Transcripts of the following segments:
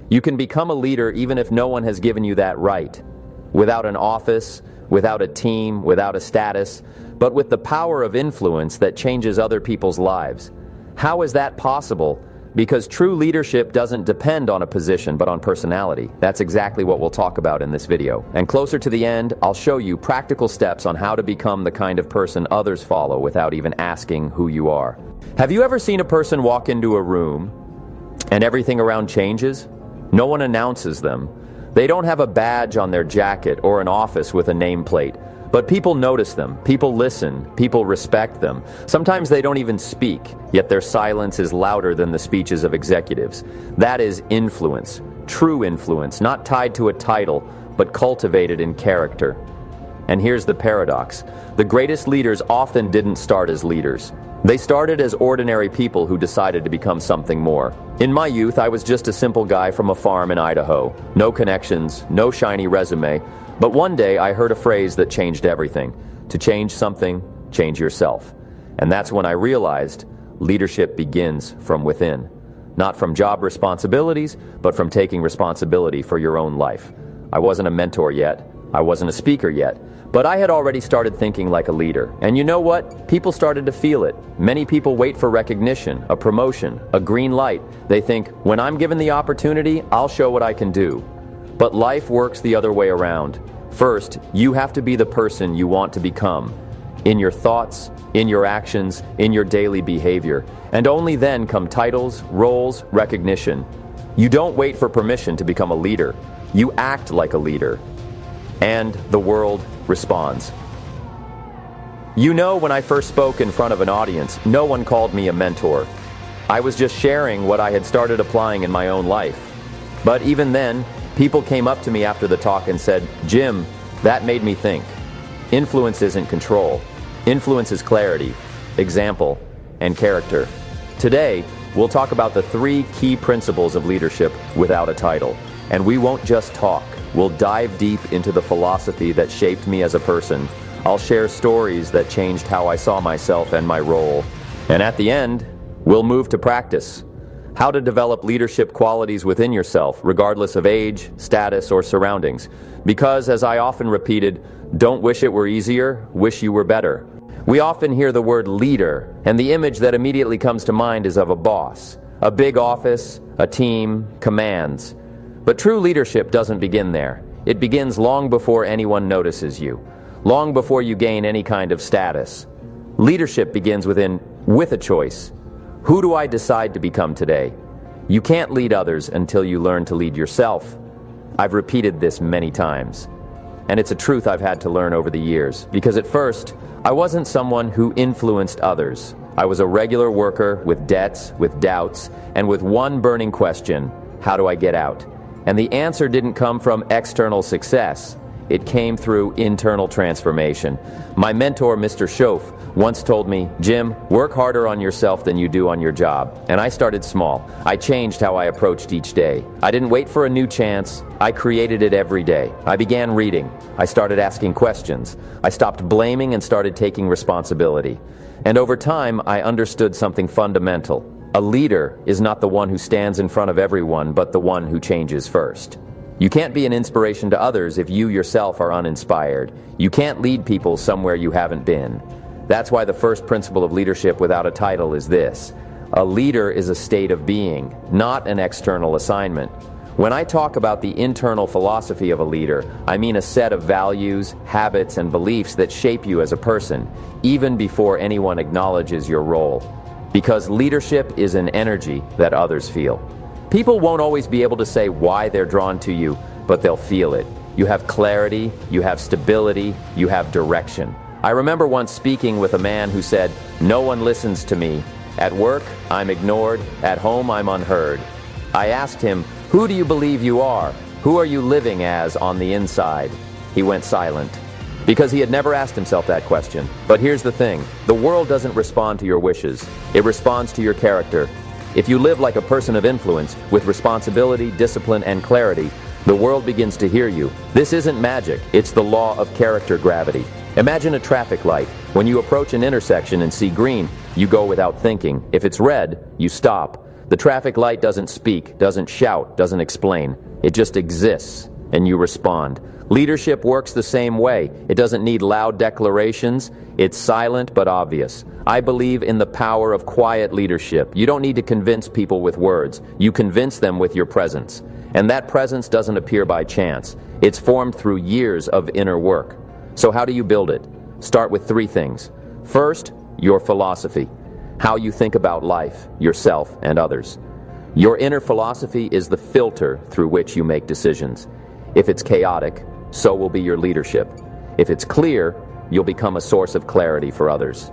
You can become a leader even if no one has given you that right. Without an office, without a team, without a status, but with the power of influence that changes other people's lives. How is that possible? Because true leadership doesn't depend on a position, but on personality. That's exactly what we'll talk about in this video. And closer to the end, I'll show you practical steps on how to become the kind of person others follow without even asking who you are. Have you ever seen a person walk into a room and everything around changes? No one announces them. They don't have a badge on their jacket or an office with a nameplate. But people notice them, people listen, people respect them. Sometimes they don't even speak, yet their silence is louder than the speeches of executives. That is influence, true influence, not tied to a title, but cultivated in character. And here's the paradox. The greatest leaders often didn't start as leaders. They started as ordinary people who decided to become something more. In my youth, I was just a simple guy from a farm in Idaho. No connections, no shiny resume. But one day I heard a phrase that changed everything. To change something, change yourself. And that's when I realized leadership begins from within. Not from job responsibilities, but from taking responsibility for your own life. I wasn't a mentor yet. I wasn't a speaker yet. But I had already started thinking like a leader. And you know what? People started to feel it. Many people wait for recognition, a promotion, a green light. They think, when I'm given the opportunity, I'll show what I can do. But life works the other way around. First, you have to be the person you want to become. In your thoughts, in your actions, in your daily behavior. And only then come titles, roles, recognition. You don't wait for permission to become a leader. You act like a leader. And the world responds. You know, when I first spoke in front of an audience, no one called me a mentor. I was just sharing what I had started applying in my own life. But even then, people came up to me after the talk and said, "Jim, that made me think." Influence isn't control. Influence is clarity, example, and character. Today, we'll talk about the 3 key principles of leadership without a title. And we won't just talk. We'll dive deep into the philosophy that shaped me as a person. I'll share stories that changed how I saw myself and my role. And at the end, we'll move to practice. How to develop leadership qualities within yourself, regardless of age, status, or surroundings. Because, as I often repeated, don't wish it were easier, wish you were better. We often hear the word leader, and the image that immediately comes to mind is of a boss. A big office, a team, commands. But true leadership doesn't begin there. It begins long before anyone notices you, long before you gain any kind of status. Leadership begins with a choice. Who do I decide to become today? You can't lead others until you learn to lead yourself. I've repeated this many times. And it's a truth I've had to learn over the years. Because at first, I wasn't someone who influenced others. I was a regular worker with debts, with doubts, and with one burning question: how do I get out? And the answer didn't come from external success. It came through internal transformation. My mentor, Mr. Schoaf, once told me, "Jim, work harder on yourself than you do on your job." And I started small. I changed how I approached each day. I didn't wait for a new chance. I created it every day. I began reading. I started asking questions. I stopped blaming and started taking responsibility. And over time, I understood something fundamental. A leader is not the one who stands in front of everyone, but the one who changes first. You can't be an inspiration to others if you yourself are uninspired. You can't lead people somewhere you haven't been. That's why the first principle of leadership without a title is this: a leader is a state of being, not an external assignment. When I talk about the internal philosophy of a leader, I mean a set of values, habits, and beliefs that shape you as a person, even before anyone acknowledges your role. Because leadership is an energy that others feel. People won't always be able to say why they're drawn to you, but they'll feel it. You have clarity, you have stability, you have direction. I remember once speaking with a man who said, "No one listens to me. At work, I'm ignored. At home, I'm unheard." I asked him, "Who do you believe you are? Who are you living as on the inside?" He went silent, because he had never asked himself that question. But here's the thing: the world doesn't respond to your wishes. It responds to your character. If you live like a person of influence, with responsibility, discipline, and clarity, the world begins to hear you. This isn't magic, it's the law of character gravity. Imagine a traffic light. When you approach an intersection and see green, you go without thinking. If it's red, you stop. The traffic light doesn't speak, doesn't shout, doesn't explain. It just exists, and you respond. Leadership works the same way. It doesn't need loud declarations. It's silent but obvious. I believe in the power of quiet leadership. You don't need to convince people with words. You convince them with your presence. And that presence doesn't appear by chance. It's formed through years of inner work. So how do you build it? Start with 3 things. First, your philosophy. How you think about life, yourself, and others. Your inner philosophy is the filter through which you make decisions. If it's chaotic, so will be your leadership. If it's clear, you'll become a source of clarity for others.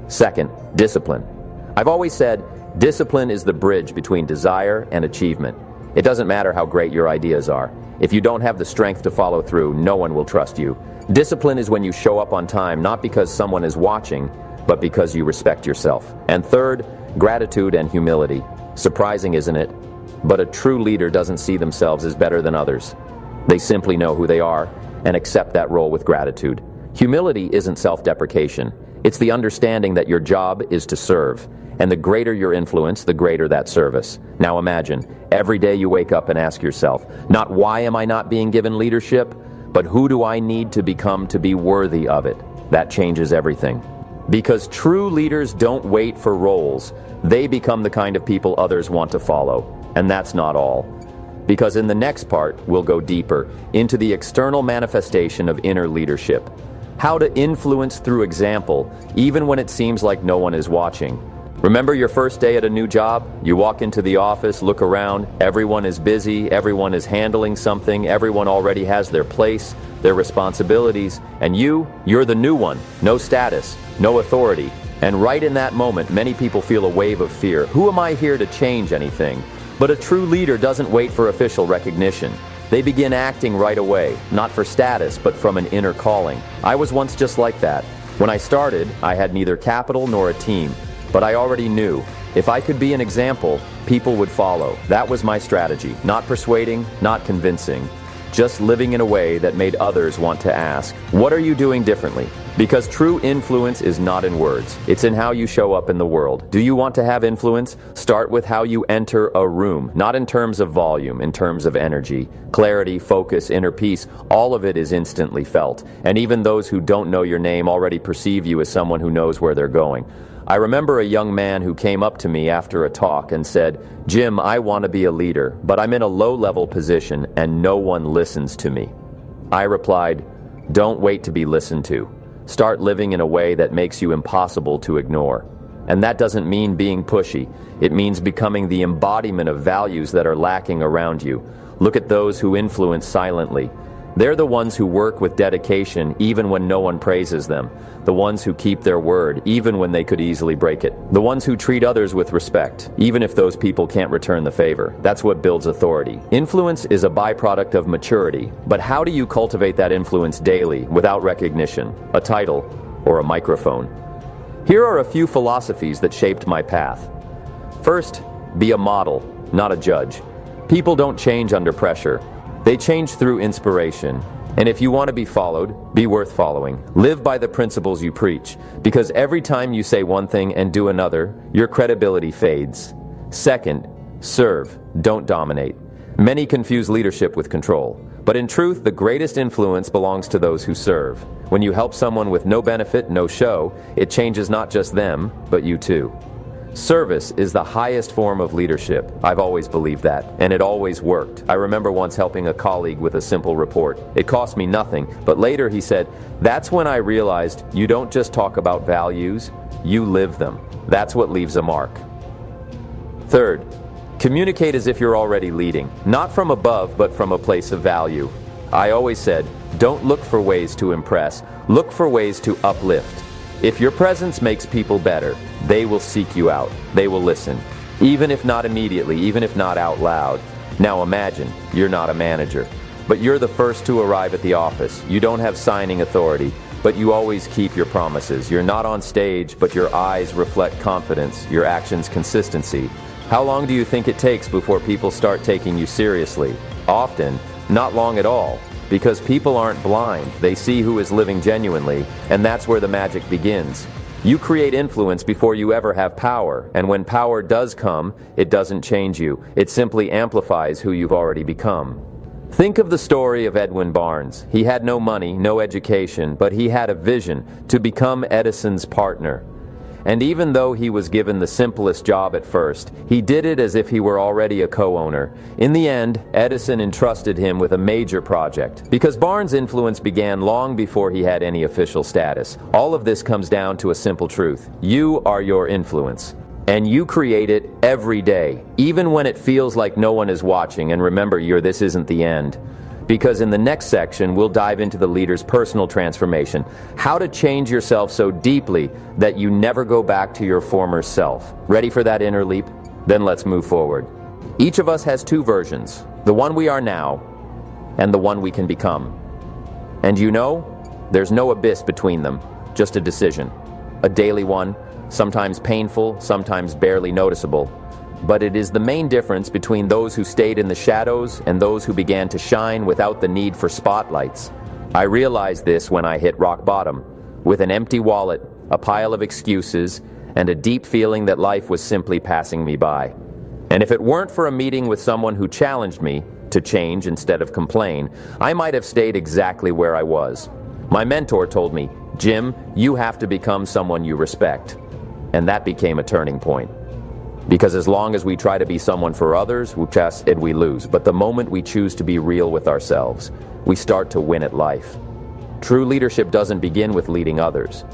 Second, discipline. I've always said, discipline is the bridge between desire and achievement. It doesn't matter how great your ideas are. If you don't have the strength to follow through, no one will trust you. Discipline is when you show up on time, not because someone is watching, but because you respect yourself. And third, gratitude and humility. Surprising, isn't it? But a true leader doesn't see themselves as better than others. They simply know who they are and accept that role with gratitude. Humility isn't self-deprecation. It's the understanding that your job is to serve. And the greater your influence, the greater that service. Now imagine, every day you wake up and ask yourself, not why am I not being given leadership, but who do I need to become to be worthy of it? That changes everything. Because true leaders don't wait for roles. They become the kind of people others want to follow. And that's not all. Because in the next part, we'll go deeper into the external manifestation of inner leadership. How to influence through example, even when it seems like no one is watching. Remember your first day at a new job? You walk into the office, look around, everyone is busy, everyone is handling something, everyone already has their place, their responsibilities, and you're the new one. No status, no authority. And right in that moment, many people feel a wave of fear. Who am I here to change anything? But a true leader doesn't wait for official recognition. They begin acting right away, not for status, but from an inner calling. I was once just like that. When I started, I had neither capital nor a team. But I already knew, if I could be an example, people would follow. That was my strategy. Not persuading, not convincing. Just living in a way that made others want to ask, what are you doing differently? Because true influence is not in words. It's in how you show up in the world. Do you want to have influence? Start with how you enter a room. Not in terms of volume, in terms of energy. Clarity, focus, inner peace, all of it is instantly felt. And even those who don't know your name already perceive you as someone who knows where they're going. I remember a young man who came up to me after a talk and said, "Jim, I want to be a leader, but I'm in a low-level position and no one listens to me." I replied, "Don't wait to be listened to. Start living in a way that makes you impossible to ignore." And that doesn't mean being pushy. It means becoming the embodiment of values that are lacking around you. Look at those who influence silently. They're the ones who work with dedication even when no one praises them. The ones who keep their word even when they could easily break it. The ones who treat others with respect, even if those people can't return the favor. That's what builds authority. Influence is a byproduct of maturity, but how do you cultivate that influence daily without recognition, a title, or a microphone? Here are a few philosophies that shaped my path. First, be a model, not a judge. People don't change under pressure. They change through inspiration. And if you want to be followed, be worth following. Live by the principles you preach, because every time you say one thing and do another, your credibility fades. Second, serve, don't dominate. Many confuse leadership with control, but in truth, the greatest influence belongs to those who serve. When you help someone with no benefit, no show, it changes not just them, but you too. Service is the highest form of leadership. I've always believed that, and it always worked. I remember once helping a colleague with a simple report. It cost me nothing, but later he said, "That's when I realized you don't just talk about values, you live them." That's what leaves a mark. Third, communicate as if you're already leading, not from above, but from a place of value. I always said, don't look for ways to impress, look for ways to uplift. If your presence makes people better, they will seek you out. They will listen. Even if not immediately, even if not out loud. Now imagine, you're not a manager, but you're the first to arrive at the office. You don't have signing authority, but you always keep your promises. You're not on stage, but your eyes reflect confidence, your actions consistency. How long do you think it takes before people start taking you seriously? Often, not long at all. Because people aren't blind, they see who is living genuinely, and that's where the magic begins. You create influence before you ever have power, and when power does come, it doesn't change you. It simply amplifies who you've already become. Think of the story of Edwin Barnes. He had no money, no education, but he had a vision to become Edison's partner. And even though he was given the simplest job at first, he did it as if he were already a co-owner. In the end, Edison entrusted him with a major project. Because Barnes' influence began long before he had any official status. All of this comes down to a simple truth. You are your influence. And you create it every day, even when it feels like no one is watching. And remember, this isn't the end. Because in the next section, we'll dive into the leader's personal transformation, how to change yourself so deeply that you never go back to your former self. Ready for that inner leap? Then let's move forward. Each of us has two versions, the one we are now and the one we can become. And there's no abyss between them, just a decision, a daily one, sometimes painful, sometimes barely noticeable. But it is the main difference between those who stayed in the shadows and those who began to shine without the need for spotlights. I realized this when I hit rock bottom, with an empty wallet, a pile of excuses, and a deep feeling that life was simply passing me by. And if it weren't for a meeting with someone who challenged me to change instead of complain, I might have stayed exactly where I was. My mentor told me, "Jim, you have to become someone you respect." And that became a turning point. Because as long as we try to be someone for others, we lose. But the moment we choose to be real with ourselves, we start to win at life. True leadership doesn't begin with leading others.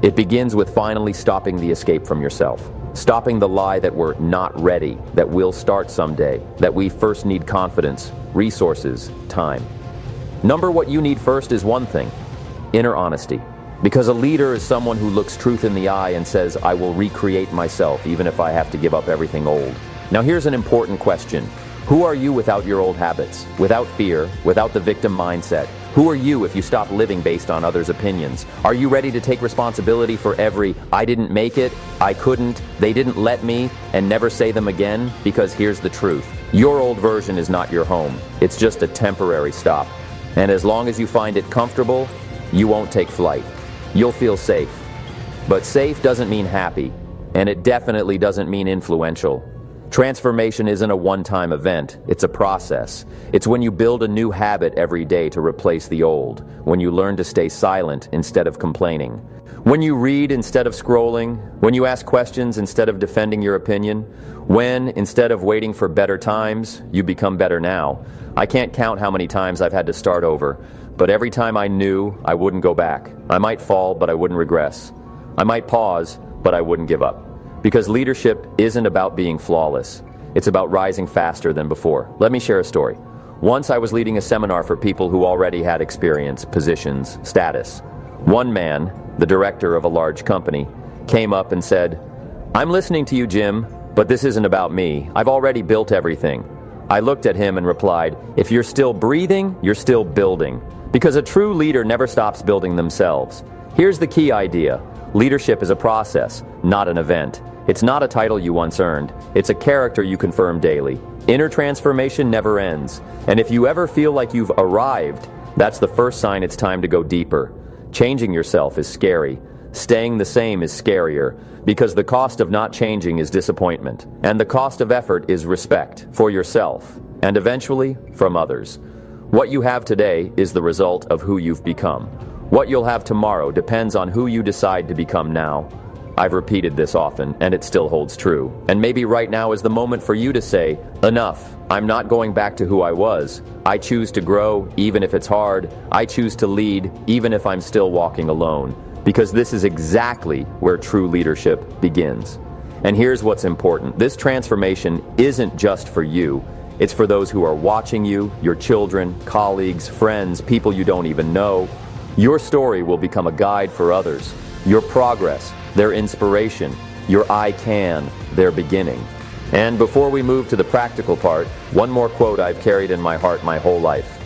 It begins with finally stopping the escape from yourself. Stopping the lie that we're not ready, that we'll start someday, that we first need confidence, resources, time. What you need first is one thing: inner honesty. Because a leader is someone who looks truth in the eye and says, "I will recreate myself, even if I have to give up everything old." Now here's an important question. Who are you without your old habits? Without fear, without the victim mindset? Who are you if you stop living based on others' opinions? Are you ready to take responsibility for every "I didn't make it, I couldn't, they didn't let me," and never say them again? Because here's the truth. Your old version is not your home. It's just a temporary stop. And as long as you find it comfortable, you won't take flight. You'll feel safe. But safe doesn't mean happy, and it definitely doesn't mean influential. Transformation isn't a one-time event, it's a process. It's when you build a new habit every day to replace the old, when you learn to stay silent instead of complaining, when you read instead of scrolling, when you ask questions instead of defending your opinion, when, instead of waiting for better times, you become better now. I can't count how many times I've had to start over. But every time I knew I wouldn't go back. I might fall, but I wouldn't regress. I might pause, but I wouldn't give up. Because leadership isn't about being flawless. It's about rising faster than before. Let me share a story. Once I was leading a seminar for people who already had experience, positions, status. One man, the director of a large company, came up and said, "I'm listening to you, Jim, but this isn't about me. I've already built everything." I looked at him and replied, "If you're still breathing, you're still building." Because a true leader never stops building themselves. Here's the key idea. Leadership is a process, not an event. It's not a title you once earned. It's a character you confirm daily. Inner transformation never ends. And if you ever feel like you've arrived, that's the first sign it's time to go deeper. Changing yourself is scary. Staying the same is scarier. Because the cost of not changing is disappointment. And the cost of effort is respect for yourself. And eventually, from others. What you have today is the result of who you've become. What you'll have tomorrow depends on who you decide to become now. I've repeated this often, and it still holds true. And maybe right now is the moment for you to say, "Enough. I'm not going back to who I was. I choose to grow, even if it's hard. I choose to lead, even if I'm still walking alone." Because this is exactly where true leadership begins. And here's what's important. This transformation isn't just for you. It's for those who are watching you, your children, colleagues, friends, people you don't even know. Your story will become a guide for others. Your progress, their inspiration. Your "I can," their beginning. And before we move to the practical part, one more quote I've carried in my heart my whole life.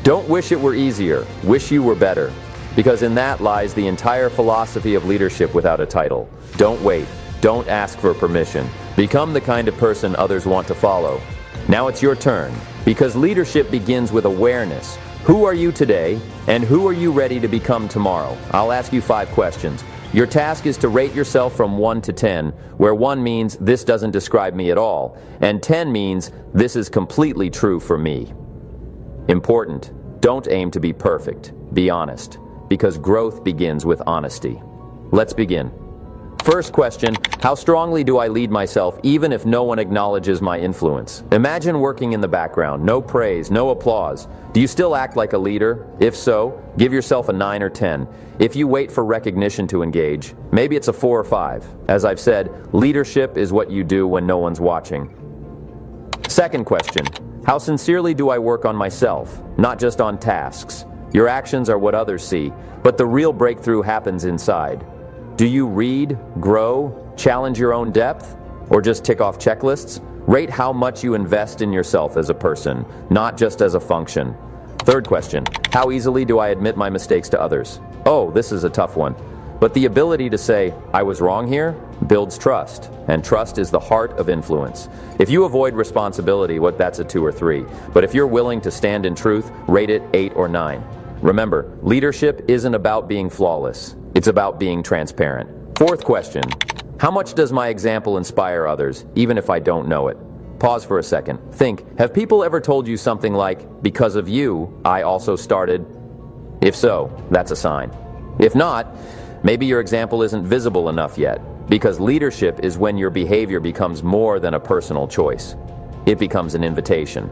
Don't wish it were easier, wish you were better. Because in that lies the entire philosophy of leadership without a title. Don't wait, don't ask for permission. Become the kind of person others want to follow. Now it's your turn, because leadership begins with awareness. Who are you today, and who are you ready to become tomorrow? I'll ask you 5 questions. Your task is to rate yourself from 1 to 10, where 1 means this doesn't describe me at all, and 10 means this is completely true for me. Important. Don't aim to be perfect. Be honest, because growth begins with honesty. Let's begin. First question, how strongly do I lead myself even if no one acknowledges my influence? Imagine working in the background, no praise, no applause. Do you still act like a leader? If so, give yourself a 9 or 10. If you wait for recognition to engage, maybe it's a 4 or 5. As I've said, leadership is what you do when no one's watching. Second question, how sincerely do I work on myself, not just on tasks? Your actions are what others see, but the real breakthrough happens inside. Do you read, grow, challenge your own depth, or just tick off checklists? Rate how much you invest in yourself as a person, not just as a function. Third question, how easily do I admit my mistakes to others? Oh, this is a tough one. But the ability to say, I was wrong here, builds trust, and trust is the heart of influence. If you avoid responsibility, that's a 2 or 3. But if you're willing to stand in truth, rate it 8 or 9. Remember, leadership isn't about being flawless. It's about being transparent. Fourth question, how much does my example inspire others, even if I don't know it? Pause for a second. Think, have people ever told you something like, because of you, I also started? If so, that's a sign. If not, maybe your example isn't visible enough yet, because leadership is when your behavior becomes more than a personal choice. It becomes an invitation.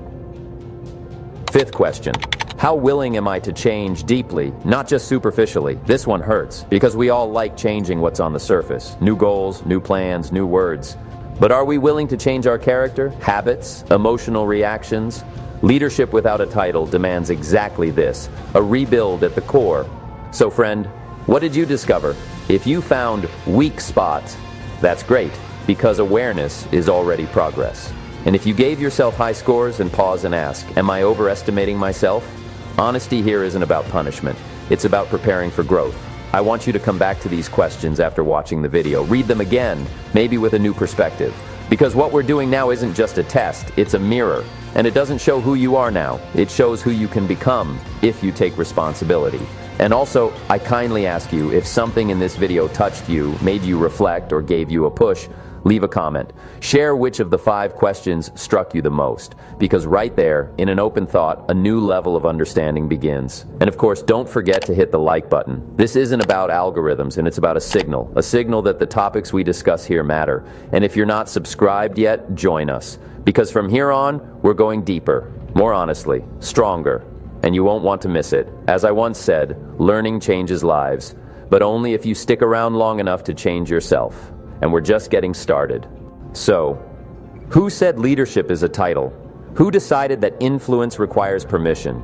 Fifth question, how willing am I to change deeply, not just superficially? This one hurts, because we all like changing what's on the surface. New goals, new plans, new words. But are we willing to change our character, habits, emotional reactions? Leadership without a title demands exactly this, a rebuild at the core. So friend, what did you discover? If you found weak spots, that's great, because awareness is already progress. And if you gave yourself high scores, then pause and ask, am I overestimating myself? Honesty here isn't about punishment. It's about preparing for growth. I want you to come back to these questions after watching the video. Read them again, maybe with a new perspective. Because what we're doing now isn't just a test, it's a mirror. And it doesn't show who you are now. It shows who you can become if you take responsibility. And also, I kindly ask you, if something in this video touched you, made you reflect, or gave you a push, leave a comment. Share which of the 5 questions struck you the most, because right there, in an open thought, a new level of understanding begins. And of course, don't forget to hit the like button. This isn't about algorithms, and it's about a signal that the topics we discuss here matter. And if you're not subscribed yet, join us, because from here on, we're going deeper, more honestly, stronger, and you won't want to miss it. As I once said, learning changes lives, but only if you stick around long enough to change yourself. And we're just getting started. So, who said leadership is a title? Who decided that influence requires permission?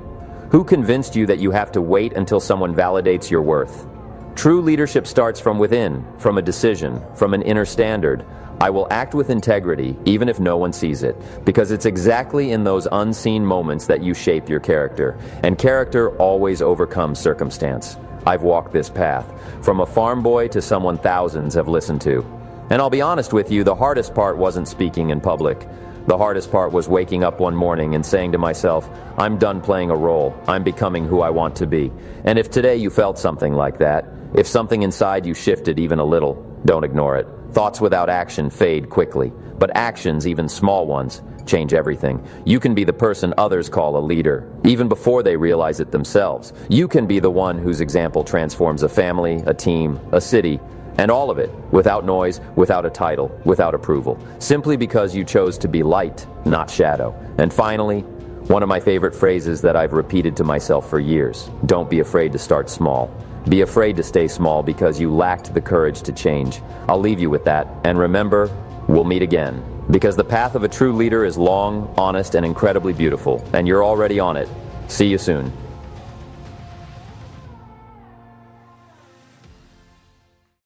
Who convinced you that you have to wait until someone validates your worth? True leadership starts from within, from a decision, from an inner standard. I will act with integrity, even if no one sees it, because it's exactly in those unseen moments that you shape your character. And character always overcomes circumstance. I've walked this path, from a farm boy to someone thousands have listened to. And I'll be honest with you, the hardest part wasn't speaking in public. The hardest part was waking up one morning and saying to myself, I'm done playing a role. I'm becoming who I want to be. And if today you felt something like that, if something inside you shifted even a little, don't ignore it. Thoughts without action fade quickly, but actions, even small ones, change everything. You can be the person others call a leader, even before they realize it themselves. You can be the one whose example transforms a family, a team, a city, and all of it, without noise, without a title, without approval, simply because you chose to be light, not shadow. And finally, one of my favorite phrases that I've repeated to myself for years, don't be afraid to start small. Be afraid to stay small because you lacked the courage to change. I'll leave you with that, and remember, we'll meet again. Because the path of a true leader is long, honest, and incredibly beautiful, and you're already on it. See you soon.